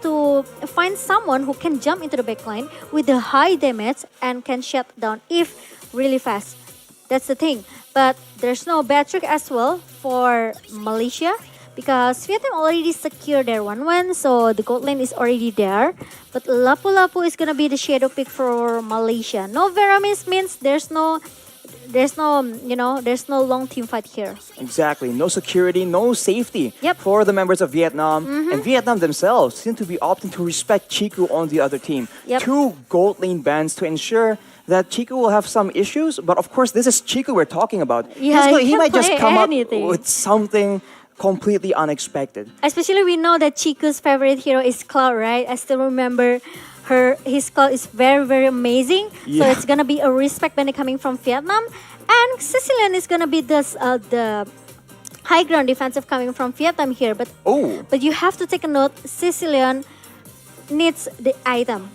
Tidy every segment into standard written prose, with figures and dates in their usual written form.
to find someone who can jump into the backline with the high damage and can shut down if really fast. That's the thing. But there's no bad trick as well for Malaysia because Vietnam already secured their 1-1, so the gold lane is already there. But Lapu Lapu is gonna be the shadow pick for Malaysia. No Veramis means there's no long team fight here. Exactly. No security, no safety Yep. for the members of Vietnam. And Vietnam themselves seem to be opting to respect Chiku on the other team. Yep. 2 gold lane bans to ensure that Chiku will have some issues. But of course, this is Chiku we're talking about. Yeah, He can might just play come anything. up with something completely unexpected. Especially we know that Chiku's favorite hero is Cloud, right? I still remember his Cloud is very, very amazing. So Yeah. it's gonna be a respect when coming from Vietnam. And Sicilian is gonna be the high ground defensive coming from Vietnam here. But you have to take a note, Sicilian needs the item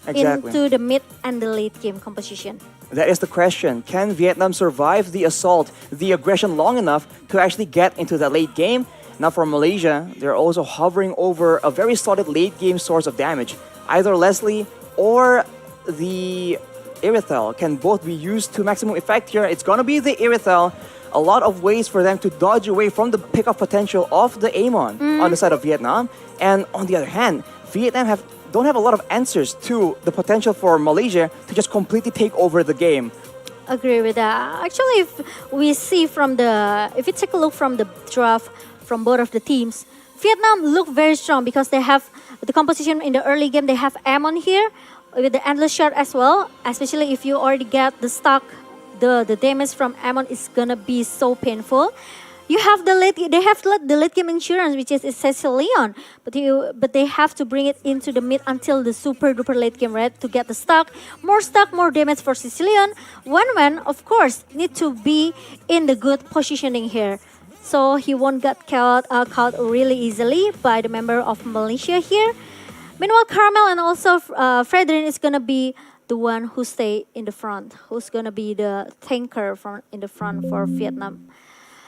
Exactly. into the mid and the late game composition. That is the question. Can Vietnam survive the assault, the aggression long enough to actually get into the late game? Now for Malaysia, they're also hovering over a very solid late game source of damage. Either Leslie or the Irithel can both be used to maximum effect here. It's gonna be the Irithel. A lot of ways for them to dodge away from the pickoff potential of the Amon on the side of Vietnam. And on the other hand, Vietnam don't have a lot of answers to the potential for Malaysia to just completely take over the game. Agree with that. Actually, if you take a look from the draft from both of the teams, Vietnam look very strong because they have the composition in the early game. They have Amon here with the endless shot as well. Especially if you already get the stock, the damage from Amon is gonna be so painful. They have the late game insurance, which is Sicilian, but they have to bring it into the mid until the super duper late game, right? To get the stock, more damage for Sicilian. One of course need to be in the good positioning here, so he won't get caught really easily by the member of Malaysia here. Meanwhile, Caramel and also Fredrin is gonna be the one who stay in the front, who's gonna be the tanker in the front for Vietnam.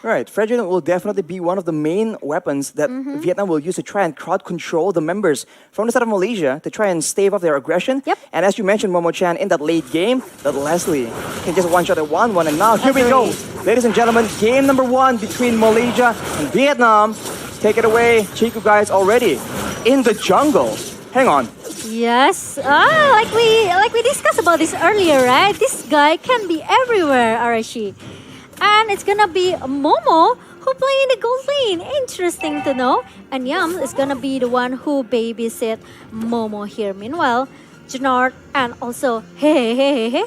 Right, Fredrin will definitely be one of the main weapons that Vietnam will use to try and crowd control the members from the side of Malaysia to try and stave off their aggression. Yep. And as you mentioned, Momo-chan, in that late game, that Leslie can just one-shot at 1-1. And now here we go. Ladies and gentlemen, game number 1 between Malaysia and Vietnam. Take it away. Chiku guys already in the jungle. Hang on. Yes, like we discussed about this earlier, right? This guy can be everywhere, Arashi. And it's gonna be Momo who play in the gold lane. Interesting to know. And Yam is gonna be the one who babysit Momo here. Meanwhile, Janard and also hey.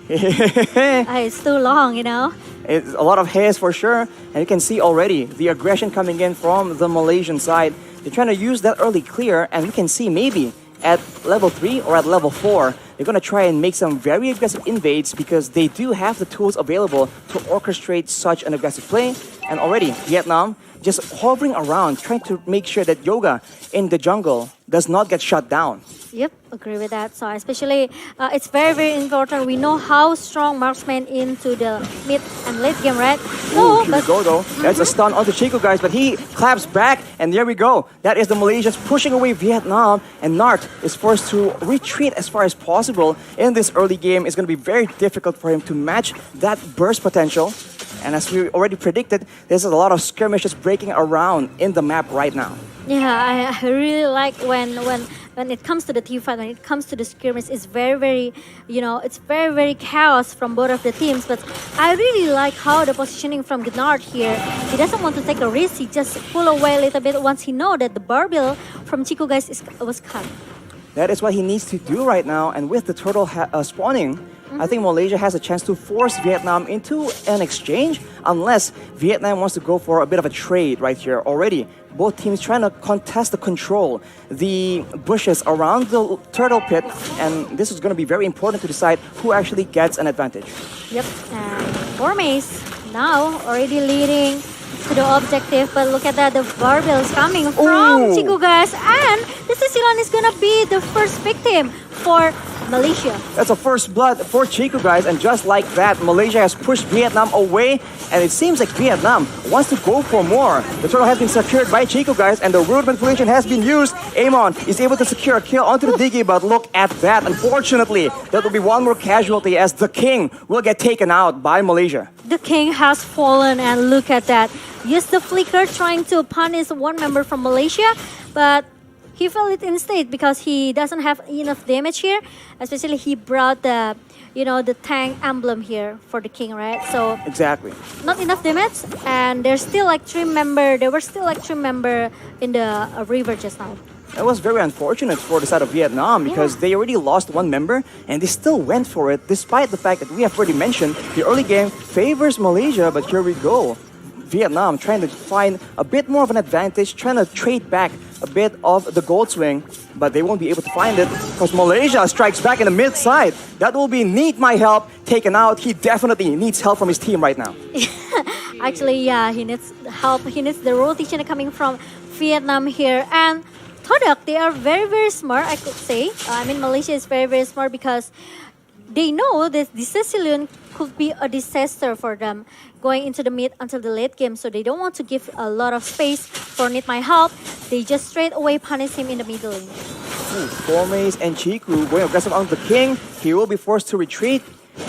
It's too long, you know. It's a lot of hairs for sure. And you can see already the aggression coming in from the Malaysian side. They're trying to use that early clear, and we can see maybe at level 3 or at level 4, they're going to try and make some very aggressive invades because they do have the tools available to orchestrate such an aggressive play. And already, Vietnam just hovering around, trying to make sure that Yoga in the jungle does not get shut down. Yep, agree with that. So especially, it's very, very important. We know how strong marksman into the mid and late game, right? Ooh, here we go though. That's a stun onto Chico, guys, but he claps back, and there we go. That is the Malaysians pushing away Vietnam, and Nart is forced to retreat as far as possible in this early game. It's going to be very difficult for him to match that burst potential. And as we already predicted, there's a lot of skirmishes breaking around in the map right now. Yeah, I really like when it comes to the team fight, when it comes to the skirmish, it's very, very, it's very, very chaos from both of the teams. But I really like how the positioning from Gnard here. He doesn't want to take a risk. He just pull away a little bit once he know that the barbell from Chico guys was cut. That is what he needs to do right now. And with the turtle spawning, I think Malaysia has a chance to force Vietnam into an exchange unless Vietnam wants to go for a bit of a trade right here already. Both teams trying to contest the control, the bushes around the turtle pit, and this is going to be very important to decide who actually gets an advantage. Yep, and Gormace now already leading to the objective, but look at that, the barbell is coming from Chico guys, and the Sicilian is going to be the first victim for Malaysia. That's a first blood for Chico, guys. And just like that, Malaysia has pushed Vietnam away. And it seems like Vietnam wants to go for more. The turtle has been secured by Chico, guys. And the root manipulation has been used. Amon is able to secure a kill onto the Diggy. But look at that. Unfortunately, that will be one more casualty as the King will get taken out by Malaysia. The King has fallen, and look at that. Use the flicker trying to punish one member from Malaysia, but he failed it instead because he doesn't have enough damage here. Especially he brought the, the tank emblem here for the King, right? So Exactly. not enough damage, and there's still like three member. There were still like three member in the river just now. It was very unfortunate for the side of Vietnam because they already lost one member and they still went for it despite the fact that we have already mentioned the early game favors Malaysia, but here we go. Vietnam trying to find a bit more of an advantage, trying to trade back a bit of the gold swing, but they won't be able to find it because Malaysia strikes back in the mid side. That will be Need My Help taken out. He definitely needs help from his team right now. Actually, yeah, he needs help. He needs the rotation coming from Vietnam here. And Todak, they are very, very smart, I could say. Malaysia is very, very smart because they know that the Sicilian could be a disaster for them going into the mid until the late game. So they don't want to give a lot of space for Need My Help. They just straight away punish him in the middle lane. Formace and Chiku going aggressive on the King. He will be forced to retreat.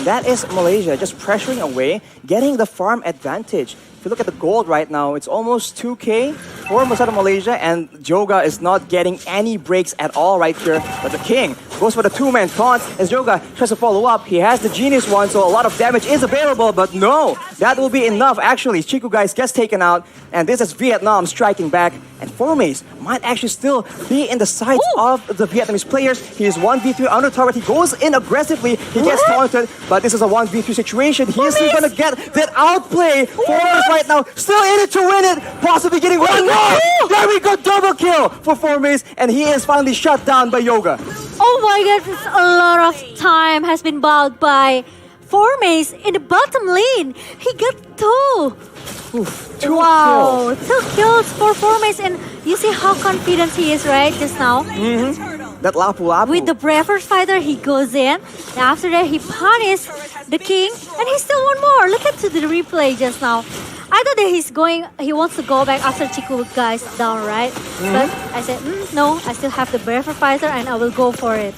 That is Malaysia just pressuring away, getting the farm advantage. If you look at the gold right now, it's almost 2K for Masada Malaysia, and Joga is not getting any breaks at all right here. But the King goes for the two-man taunt as Joga tries to follow up. He has the Genius one, so a lot of damage is available, but no, that will be enough. Actually, Chico guys gets taken out, and this is Vietnam striking back, and Formace might actually still be in the sights of the Vietnamese players. He is 1v3 under turret. He goes in aggressively. He gets taunted, but this is a 1v3 situation. He is still going to get that outplay. Formace right now, still in it to win it, possibly getting one more. There we go, double kill for Formace, and he is finally shut down by Yoga. Oh my god, it's a lot of time has been bought by Formace in the bottom lane. He got two. Two Wow, kills. 2 kills for Formace, and you see how confident he is, right, just now? That Lapu Lapu. With the braver fighter, he goes in. And after that, he punished the King, and he still want more. Look at the replay just now. I thought that he wants to go back after Chiku guys down, right? But I said, no, I still have the braver fighter, and I will go for it.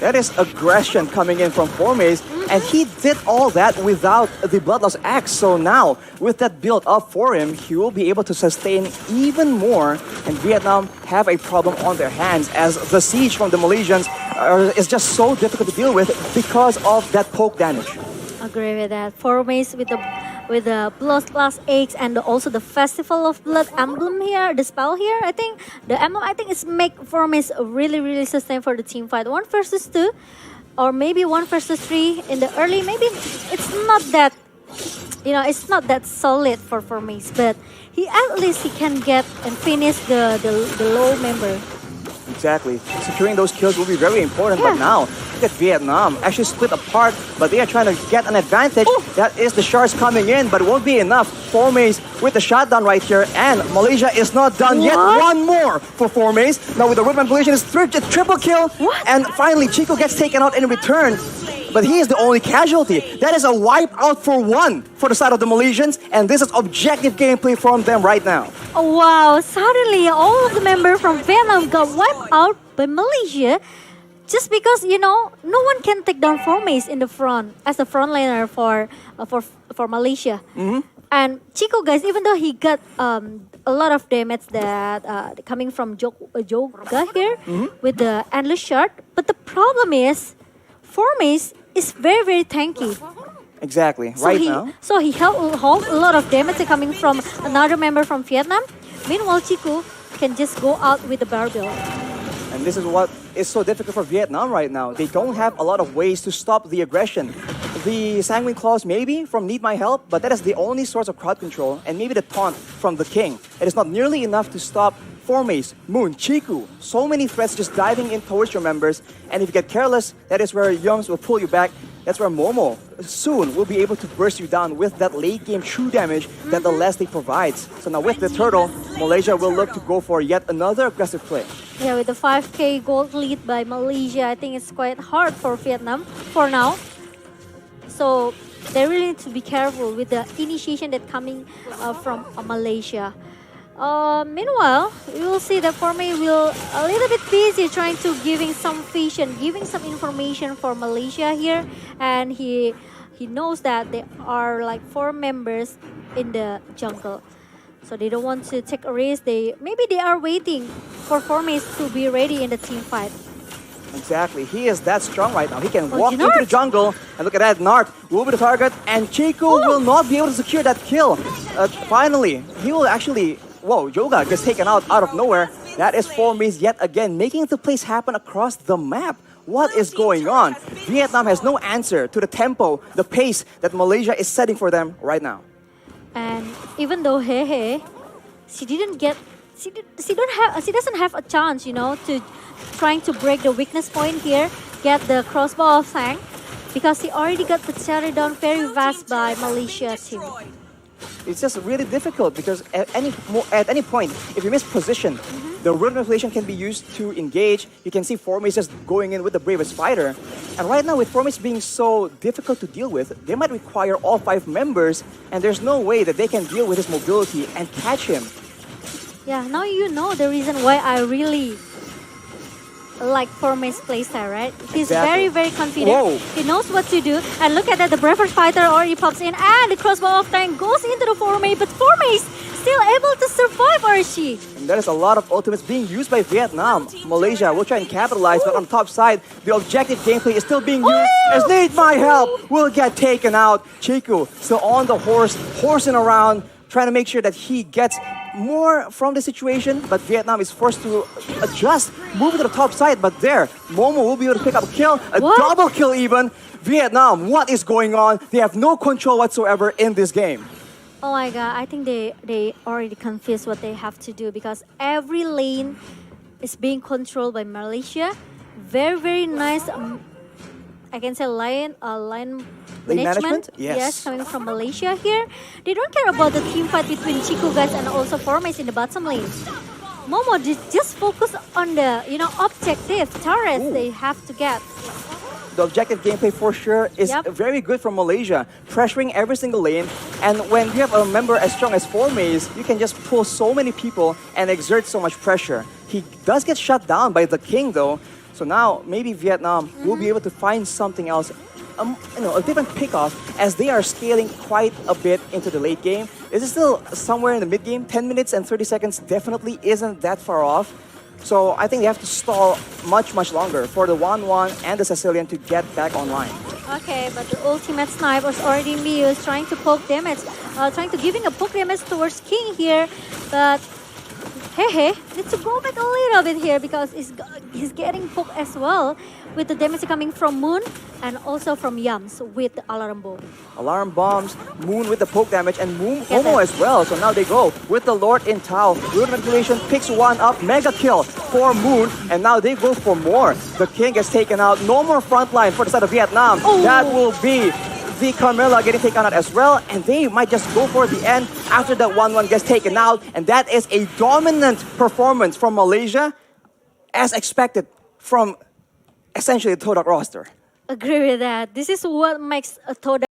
That is aggression coming in from Formace, and he did all that without the Bloodlust Axe. So now, with that build up for him, he will be able to sustain even more, and Vietnam have a problem on their hands as the siege from the Malaysians is just so difficult to deal with because of that poke damage. Agree with that. Formace with the Bloodlust Axe and also the Festival of Blood emblem here, the spell here. I think the emblem, it's make Formace really, really sustain for the team fight. 1 versus 2, or maybe 1 versus 3 in the early. Maybe it's not that, it's not that solid for Formace, but at least he can get and finish the low member. Exactly. Securing those kills will be very important, but now, look at Vietnam actually split apart, but they are trying to get an advantage. That is the shards coming in, but it won't be enough. Formace with the shutdown right here, and Malaysia is not done yet. One more for Formace. Now with the root manipulation, it's triple kill, and finally Chico gets taken out in return. But he is the only casualty. That is a wipe out for one for the side of the Malaysians, and this is objective gameplay from them right now. Oh, wow, suddenly all of the members from Vietnam got wiped out by Malaysia just because, no one can take down Formace in the front as the frontliner for Malaysia. And Chico, guys, even though he got a lot of damage that coming from Joga here with the Endless Shard, but the problem is Formace is very, very tanky. Exactly. So he held a lot of damage coming from another member from Vietnam. Meanwhile, Chiku can just go out with the barbell. And this is what is so difficult for Vietnam right now. They don't have a lot of ways to stop the aggression. The Sanguine Claws maybe from Need My Help, but that is the only source of crowd control, and maybe the taunt from the King. It is not nearly enough to stop Formace, Moon, Chiku. So many threats just diving in towards your members, and if you get careless, that is where Yums will pull you back. That's where Momo soon will be able to burst you down with that late game true damage that the Leslie provides. So now with the turtle, Malaysia will look to go for yet another aggressive play. Yeah, with the 5k gold lead by Malaysia, I think it's quite hard for Vietnam for now. So they really need to be careful with the initiation that coming from Malaysia. Meanwhile, you will see that Formay will a little bit busy trying to giving some vision, giving some information for Malaysia here, and he knows that there are like 4 members in the jungle, so they don't want to take a risk. Maybe they are waiting for Formay to be ready in the team fight. Exactly. He is that strong right now. He can walk into the jungle, and look at that. Nart will be the target, and Chico will not be able to secure that kill. Finally, he will actually... Whoa, Yoga gets taken out of nowhere. That is Formays yet again, making the plays happen across the map. What is going on? Vietnam has no answer to the tempo, the pace that Malaysia is setting for them right now. And even though Hehe, she doesn't have a chance, you know, to trying to break the weakness point here, get the crossbow of Fang, because he already got the cherry down very fast by Malaysia team. It's just really difficult because at any point, if you miss position, the root manipulation can be used to engage. You can see Formays just going in with the bravest fighter. And right now, with Formays being so difficult to deal with, they might require all 5 members, and there's no way that they can deal with his mobility and catch him. Yeah, now you know the reason why I really like Formay's playstyle, right? He's very, very confident. Whoa. He knows what to do. And look at that, the bravest fighter already pops in, and the crossbow of Tang goes into the Formay, but Formay is still able to survive, Archie. And there is a lot of ultimates being used by Vietnam. Malaysia will try and capitalize, but on the top side, the objective gameplay is still being used. As Need My Help will get taken out. Chiku still on the horse, horsing around, trying to make sure that he gets more from the situation, but Vietnam is forced to adjust, move to the top side, but there, Momo will be able to pick up a kill, a double kill even. Vietnam, what is going on? They have no control whatsoever in this game. Oh my god, I think they already confused what they have to do, because every lane is being controlled by Malaysia. Very, very nice, I can say line management. Yes, coming from Malaysia here. They don't care about the team fight between Chiku guys and also Formays in the bottom lane. Momo just focus on the objective turrets they have to get. The objective gameplay for sure is very good from Malaysia, pressuring every single lane. And when you have a member as strong as Formays, you can just pull so many people and exert so much pressure. He does get shut down by the King though. So now maybe Vietnam will be able to find something else, a different pickoff, as they are scaling quite a bit into the late game. Is it still somewhere in the mid game? 10 minutes and 30 seconds definitely isn't that far off. So I think they have to stall much, much longer for the 1-1 and the Sicilian to get back online. Okay, but the ultimate snipe was already used, trying to poke damage, trying to giving a poke damage towards King here, but Hehe needs to go back a little bit here because he's getting poked as well, with the damage coming from Moon and also from Yams with the alarm bomb. Alarm bombs, Moon with the poke damage, and Momo as well. So now they go with the Lord in Tao. Root manipulation picks one up, mega kill for Moon, and now they go for more. The King gets taken out. No more frontline for the side of Vietnam. That will be the Carmilla getting taken out as well, and they might just go for the end after that 1-1 gets taken out, and that is a dominant performance from Malaysia, as expected from essentially the Todak roster. Agree with that. This is what makes a Todak